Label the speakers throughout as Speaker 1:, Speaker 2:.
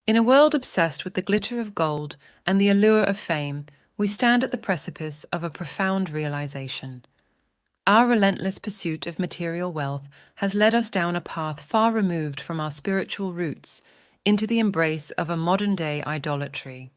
Speaker 1: In a world obsessed with the glitter of gold and the allure of fame, we stand at the precipice of a profound realization. Our relentless pursuit of material wealth has led us down a path far removed from our spiritual roots into the embrace of a modern-day idolatry.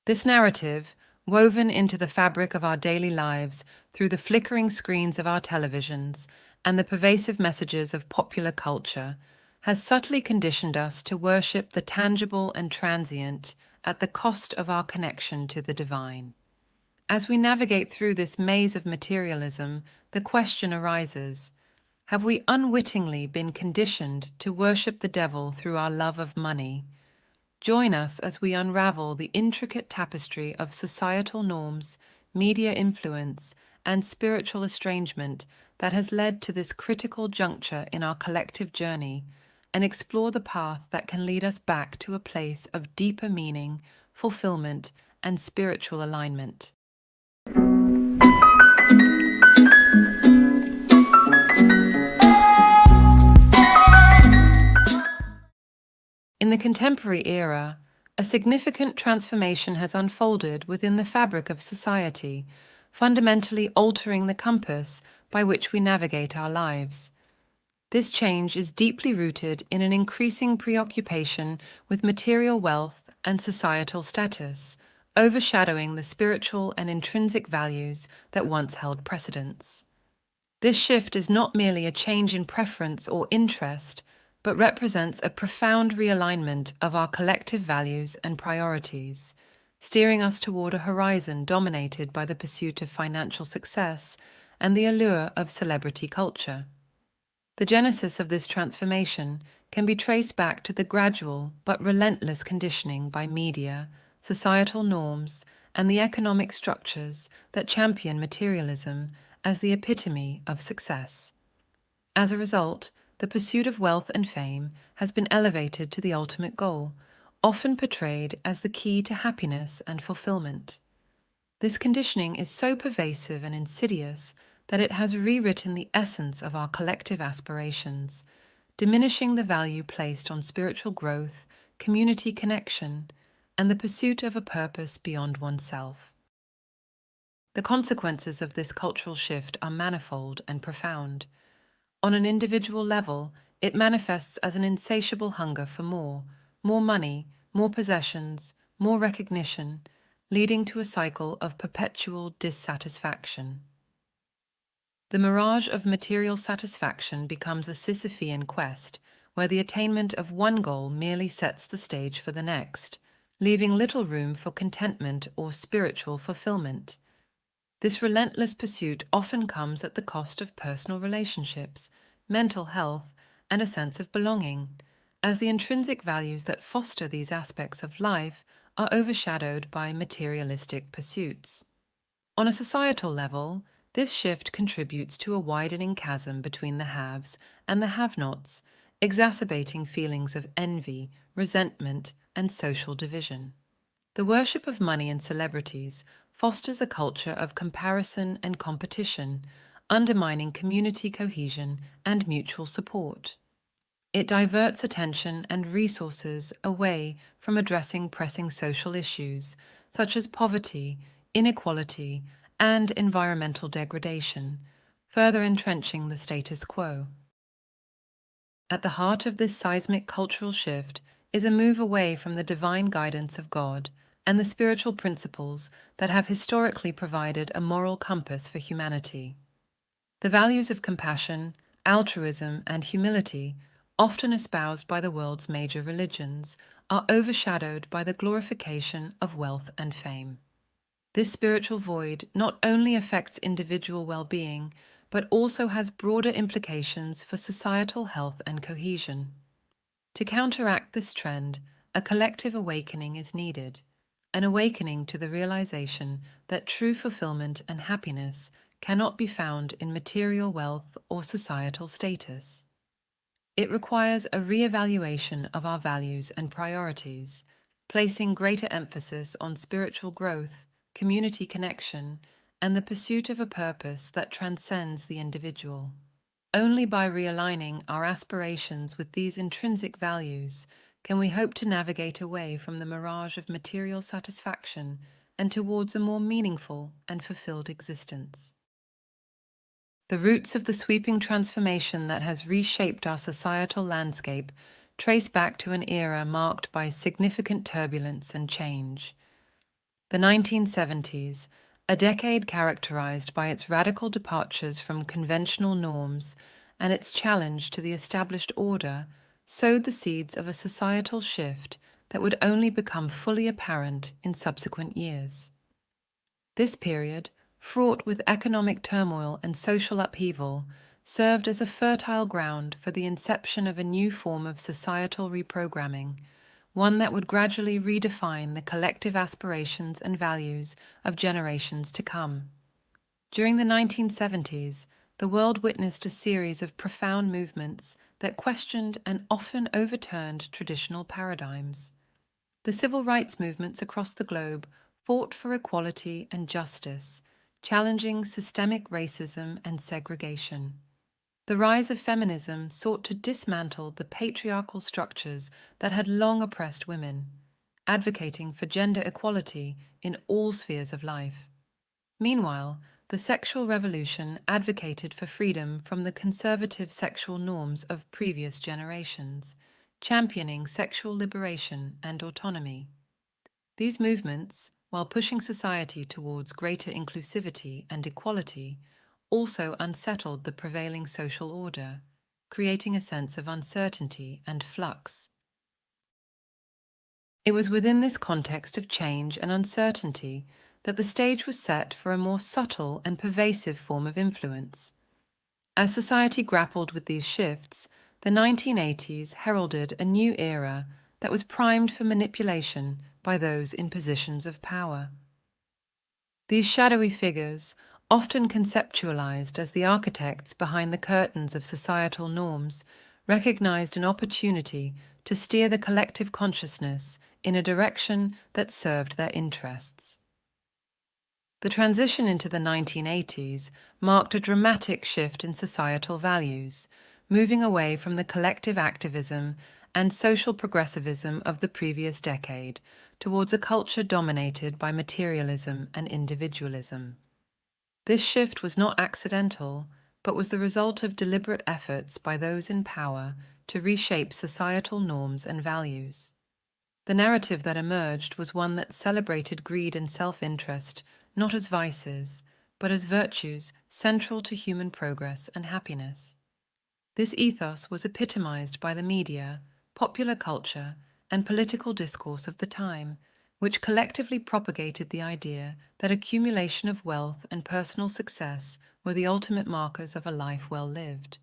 Speaker 1: This narrative, woven into the fabric of our daily lives through the flickering screens of our televisions and the pervasive messages of popular culture, has subtly conditioned us to worship the tangible and transient at the cost of our connection to the divine. As we navigate through this maze of materialism, the question arises: have we unwittingly been conditioned to worship the devil through our love of money? Join us as we unravel the intricate tapestry of societal norms, media influence, and spiritual estrangement that has led to this critical juncture in our collective journey, and explore the path that can lead us back to a place of deeper meaning, fulfillment, and spiritual alignment. In the contemporary era, a significant transformation has unfolded within the fabric of society, fundamentally altering the compass by which we navigate our lives. This change is deeply rooted in an increasing preoccupation with material wealth and societal status, overshadowing the spiritual and intrinsic values that once held precedence. This shift is not merely a change in preference or interest, but represents a profound realignment of our collective values and priorities, steering us toward a horizon dominated by the pursuit of financial success and the allure of celebrity culture. The genesis of this transformation can be traced back to the gradual but relentless conditioning by media, societal norms, and the economic structures that champion materialism as the epitome of success. As a result, the pursuit of wealth and fame has been elevated to the ultimate goal, often portrayed as the key to happiness and fulfillment. This conditioning is so pervasive and insidious that it has rewritten the essence of our collective aspirations, diminishing the value placed on spiritual growth, community connection, and the pursuit of a purpose beyond oneself. The consequences of this cultural shift are manifold and profound. On an individual level, it manifests as an insatiable hunger for more money, more possessions, more recognition, leading to a cycle of perpetual dissatisfaction. The mirage of material satisfaction becomes a Sisyphean quest, where the attainment of one goal merely sets the stage for the next, leaving little room for contentment or spiritual fulfillment. This relentless pursuit often comes at the cost of personal relationships, mental health, and a sense of belonging, as the intrinsic values that foster these aspects of life are overshadowed by materialistic pursuits. On a societal level, this shift contributes to a widening chasm between the haves and the have-nots, exacerbating feelings of envy, resentment, and social division. The worship of money and celebrities fosters a culture of comparison and competition, undermining community cohesion and mutual support. It diverts attention and resources away from addressing pressing social issues such as poverty, inequality, and environmental degradation, further entrenching the status quo. At the heart of this seismic cultural shift is a move away from the divine guidance of God and the spiritual principles that have historically provided a moral compass for humanity. The values of compassion, altruism, and humility, often espoused by the world's major religions, are overshadowed by the glorification of wealth and fame. This spiritual void not only affects individual well-being, but also has broader implications for societal health and cohesion. To counteract this trend, a collective awakening is needed, an awakening to the realization that true fulfillment and happiness cannot be found in material wealth or societal status. It requires a re-evaluation of our values and priorities, placing greater emphasis on spiritual growth, community connection, and the pursuit of a purpose that transcends the individual. Only by realigning our aspirations with these intrinsic values can we hope to navigate away from the mirage of material satisfaction and towards a more meaningful and fulfilled existence. The roots of the sweeping transformation that has reshaped our societal landscape trace back to an era marked by significant turbulence and change. The 1970s, a decade characterized by its radical departures from conventional norms and its challenge to the established order, sowed the seeds of a societal shift that would only become fully apparent in subsequent years. This period, fraught with economic turmoil and social upheaval, served as a fertile ground for the inception of a new form of societal reprogramming, one that would gradually redefine the collective aspirations and values of generations to come. During the 1970s, the world witnessed a series of profound movements that questioned and often overturned traditional paradigms. The civil rights movements across the globe fought for equality and justice, challenging systemic racism and segregation. The rise of feminism sought to dismantle the patriarchal structures that had long oppressed women, advocating for gender equality in all spheres of life. Meanwhile, the sexual revolution advocated for freedom from the conservative sexual norms of previous generations, championing sexual liberation and autonomy. These movements, while pushing society towards greater inclusivity and equality, also unsettled the prevailing social order, creating a sense of uncertainty and flux. It was within this context of change and uncertainty that the stage was set for a more subtle and pervasive form of influence. As society grappled with these shifts, the 1980s heralded a new era that was primed for manipulation by those in positions of power. These shadowy figures, often conceptualized as the architects behind the curtains of societal norms, recognized an opportunity to steer the collective consciousness in a direction that served their interests. The transition into the 1980s marked a dramatic shift in societal values, moving away from the collective activism and social progressivism of the previous decade towards a culture dominated by materialism and individualism. This shift was not accidental, but was the result of deliberate efforts by those in power to reshape societal norms and values. The narrative that emerged was one that celebrated greed and self-interest not as vices, but as virtues central to human progress and happiness. This ethos was epitomized by the media, popular culture, and political discourse of the time, which collectively propagated the idea that accumulation of wealth and personal success were the ultimate markers of a life well lived.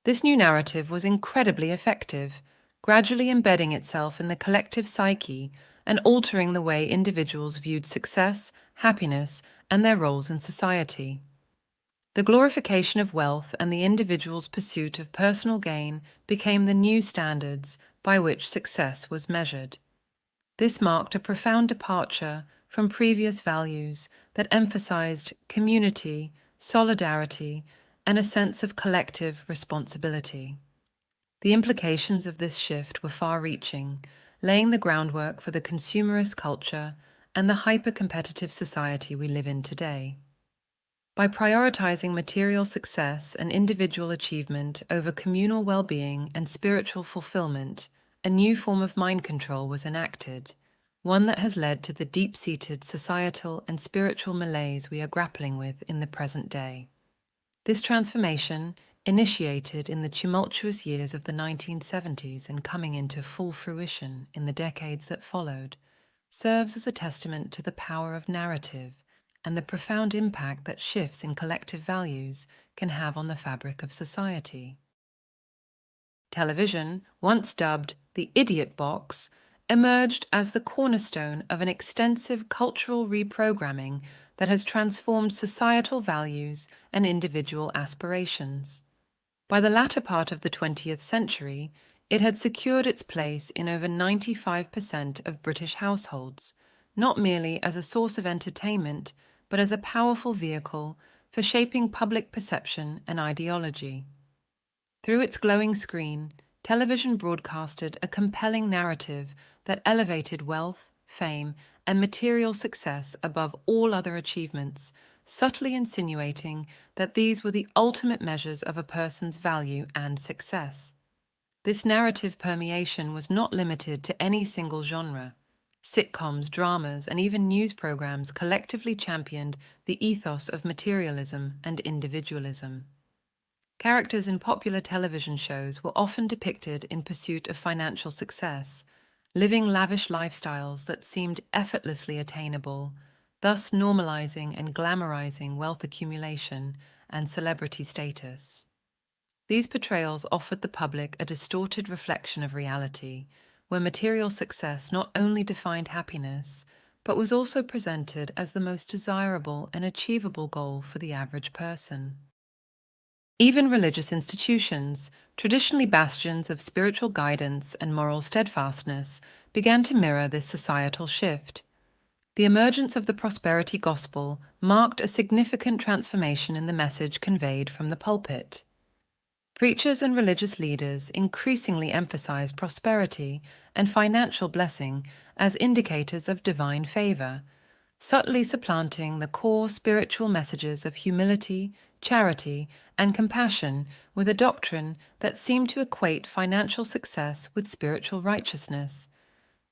Speaker 1: This new narrative was incredibly effective, gradually embedding itself in the collective psyche and altering the way individuals viewed success, happiness, and their roles in society. The glorification of wealth and the individual's pursuit of personal gain became the new standards by which success was measured. This marked a profound departure from previous values that emphasized community, solidarity, and a sense of collective responsibility. The implications of this shift were far-reaching, laying the groundwork for the consumerist culture and the hyper-competitive society we live in today. By prioritizing material success and individual achievement over communal well-being and spiritual fulfillment, a new form of mind control was enacted, one that has led to the deep-seated societal and spiritual malaise we are grappling with in the present day. This transformation, initiated in the tumultuous years of the 1970s and coming into full fruition in the decades that followed, serves as a testament to the power of narrative and the profound impact that shifts in collective values can have on the fabric of society. Television, once dubbed the idiot box, emerged as the cornerstone of an extensive cultural reprogramming that has transformed societal values and individual aspirations. By the latter part of the 20th century, it had secured its place in over 95% of British households, not merely as a source of entertainment, but as a powerful vehicle for shaping public perception and ideology. Through its glowing screen, television broadcasted a compelling narrative that elevated wealth, fame, and material success above all other achievements, subtly insinuating that these were the ultimate measures of a person's value and success. This narrative permeation was not limited to any single genre. Sitcoms, dramas, and even news programs collectively championed the ethos of materialism and individualism. Characters in popular television shows were often depicted in pursuit of financial success, living lavish lifestyles that seemed effortlessly attainable, thus normalizing and glamorizing wealth accumulation and celebrity status. These portrayals offered the public a distorted reflection of reality, where material success not only defined happiness, but was also presented as the most desirable and achievable goal for the average person. Even religious institutions, traditionally bastions of spiritual guidance and moral steadfastness, began to mirror this societal shift. The emergence of the prosperity gospel marked a significant transformation in the message conveyed from the pulpit. Preachers and religious leaders increasingly emphasized prosperity and financial blessing as indicators of divine favor, subtly supplanting the core spiritual messages of humility, charity, and compassion with a doctrine that seemed to equate financial success with spiritual righteousness.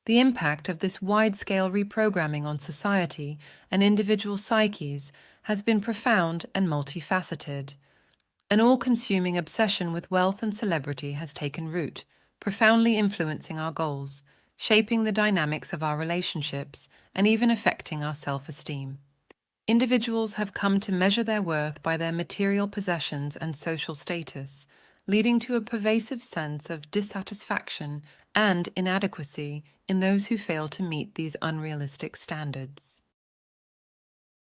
Speaker 1: The impact of this wide-scale reprogramming on society and individual psyches has been profound and multifaceted. An all-consuming obsession with wealth and celebrity has taken root, profoundly influencing our goals, shaping the dynamics of our relationships, and even affecting our self-esteem. Individuals have come to measure their worth by their material possessions and social status, leading to a pervasive sense of dissatisfaction and inadequacy in those who fail to meet these unrealistic standards.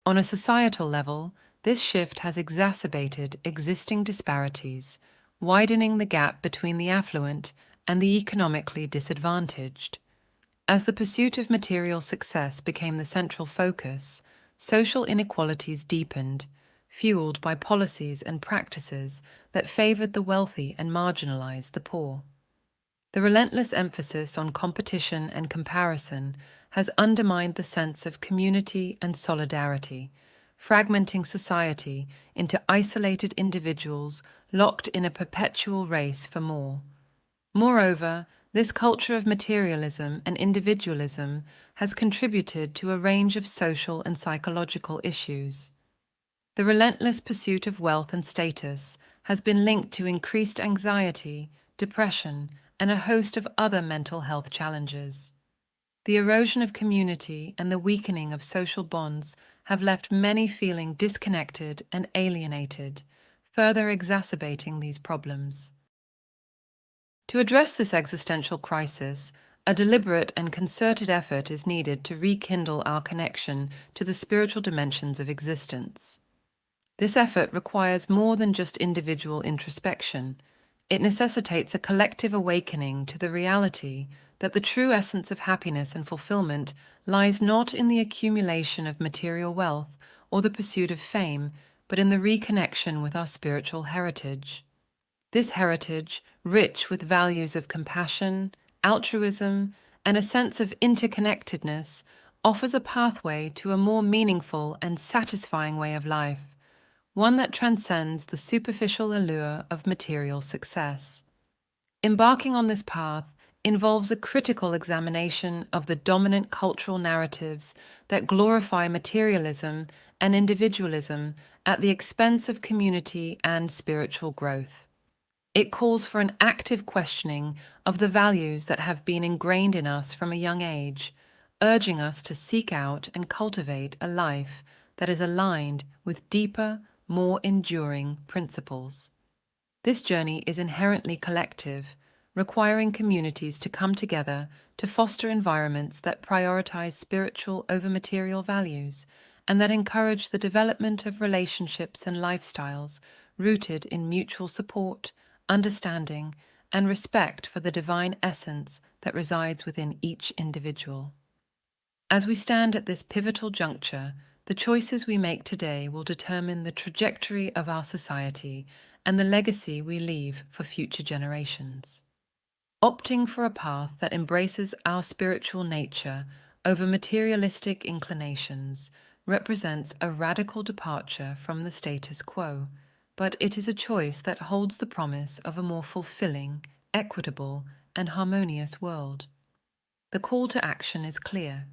Speaker 1: On a societal level, this shift has exacerbated existing disparities, widening the gap between the affluent and the economically disadvantaged. As the pursuit of material success became the central focus, social inequalities deepened, fueled by policies and practices that favored the wealthy and marginalized the poor. The relentless emphasis on competition and comparison has undermined the sense of community and solidarity, fragmenting society into isolated individuals locked in a perpetual race for more. Moreover, this culture of materialism and individualism has contributed to a range of social and psychological issues. The relentless pursuit of wealth and status has been linked to increased anxiety, depression, and a host of other mental health challenges. The erosion of community and the weakening of social bonds have left many feeling disconnected and alienated, further exacerbating these problems. To address this existential crisis, a deliberate and concerted effort is needed to rekindle our connection to the spiritual dimensions of existence. This effort requires more than just individual introspection. It necessitates a collective awakening to the reality that the true essence of happiness and fulfillment lies not in the accumulation of material wealth or the pursuit of fame, but in the reconnection with our spiritual heritage. This heritage, rich with values of compassion, altruism, and a sense of interconnectedness, offers a pathway to a more meaningful and satisfying way of life, one that transcends the superficial allure of material success. Embarking on this path involves a critical examination of the dominant cultural narratives that glorify materialism and individualism at the expense of community and spiritual growth. It calls for an active questioning of the values that have been ingrained in us from a young age, urging us to seek out and cultivate a life that is aligned with deeper, more enduring principles. This journey is inherently collective, requiring communities to come together to foster environments that prioritize spiritual over material values and that encourage the development of relationships and lifestyles rooted in mutual support, understanding, and respect for the divine essence that resides within each individual. As we stand at this pivotal juncture, the choices we make today will determine the trajectory of our society and the legacy we leave for future generations. Opting for a path that embraces our spiritual nature over materialistic inclinations represents a radical departure from the status quo, but it is a choice that holds the promise of a more fulfilling, equitable, and harmonious world. The call to action is clear: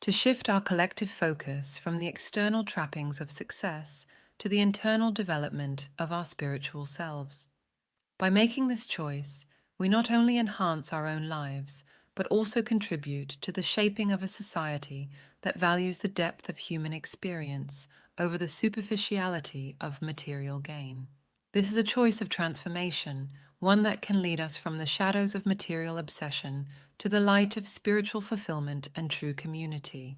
Speaker 1: to shift our collective focus from the external trappings of success to the internal development of our spiritual selves. By making this choice, we not only enhance our own lives, but also contribute to the shaping of a society that values the depth of human experience over the superficiality of material gain. This is a choice of transformation, one that can lead us from the shadows of material obsession to the light of spiritual fulfillment and true community.